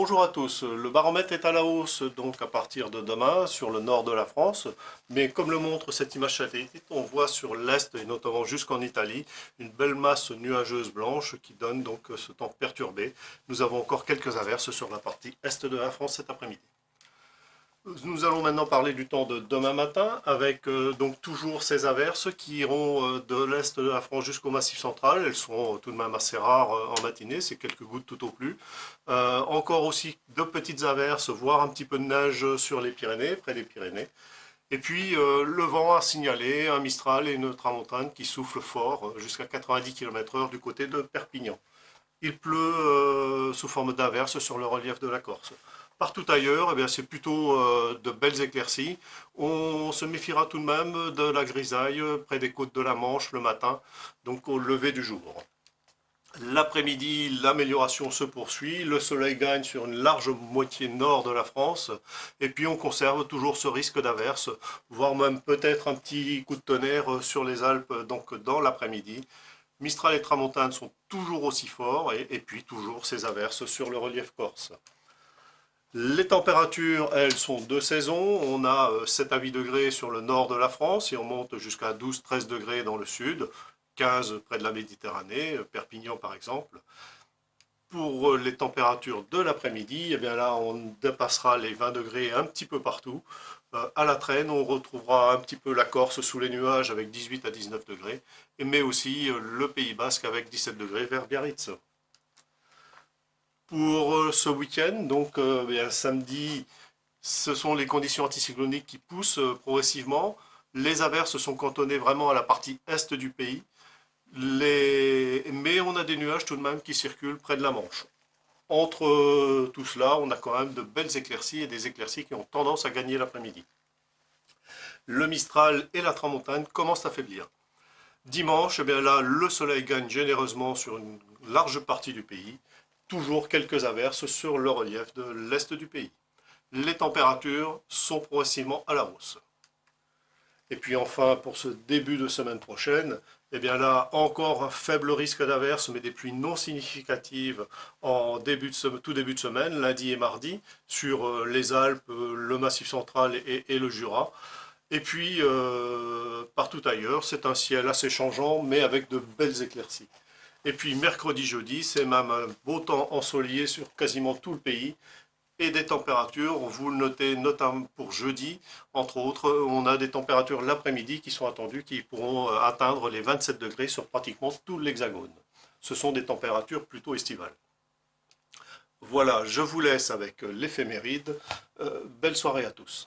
Bonjour à tous, le baromètre est à la hausse donc à partir de demain sur le nord de la France, mais comme le montre cette image satellite, on voit sur l'est et notamment jusqu'en Italie une belle masse nuageuse blanche qui donne donc ce temps perturbé. Nous avons encore quelques averses sur la partie est de la France cet après-midi. Nous allons maintenant parler du temps de demain matin avec donc toujours ces averses qui iront de l'est de la France jusqu'au Massif central. Elles seront tout de même assez rares en matinée, c'est quelques gouttes tout au plus. Encore aussi de petites averses, voire un petit peu de neige sur les Pyrénées, près des Pyrénées. Et puis le vent a signalé un Mistral et une tramontane qui soufflent fort jusqu'à 90 km/h du côté de Perpignan. Il pleut sous forme d'averses sur le relief de la Corse. Partout ailleurs, eh bien, c'est plutôt de belles éclaircies. On se méfiera tout de même de la grisaille près des côtes de la Manche le matin, donc au lever du jour. L'après-midi, l'amélioration se poursuit, le soleil gagne sur une large moitié nord de la France, et puis on conserve toujours ce risque d'averse, voire même peut-être un petit coup de tonnerre sur les Alpes donc dans l'après-midi. Mistral et Tramontane sont toujours aussi forts, et puis toujours ces averses sur le relief corse. Les températures, elles, sont de saison. On a 7 à 8 degrés sur le nord de la France et on monte jusqu'à 12-13 degrés dans le sud, 15 près de la Méditerranée, Perpignan par exemple. Pour les températures de l'après-midi, eh bien là, on dépassera les 20 degrés un petit peu partout. À la traîne, on retrouvera un petit peu la Corse sous les nuages avec 18 à 19 degrés, mais aussi le Pays Basque avec 17 degrés vers Biarritz. Pour ce week-end, donc bien, samedi, ce sont les conditions anticycloniques qui poussent progressivement. Les averses sont cantonnées vraiment à la partie est du pays. Mais on a des nuages tout de même qui circulent près de la Manche. Entre tout cela, on a quand même de belles éclaircies et des éclaircies qui ont tendance à gagner l'après-midi. Le Mistral et la Tramontane commencent à faiblir. Dimanche, eh bien là, le soleil gagne généreusement sur une large partie du pays. Toujours quelques averses sur le relief de l'est du pays. Les températures sont progressivement à la hausse. Et puis enfin, pour ce début de semaine prochaine, eh bien là, encore un faible risque d'averse, mais des pluies non significatives en tout début de semaine, lundi et mardi, sur les Alpes, le Massif central et le Jura. Et puis, partout ailleurs, c'est un ciel assez changeant, mais avec de belles éclaircies. Et puis, mercredi, jeudi, c'est même un beau temps ensoleillé sur quasiment tout le pays. Et des températures, vous le notez notamment pour jeudi, entre autres, on a des températures l'après-midi qui sont attendues, qui pourront atteindre les 27 degrés sur pratiquement tout l'hexagone. Ce sont des températures plutôt estivales. Voilà, je vous laisse avec l'éphéméride. Belle soirée à tous.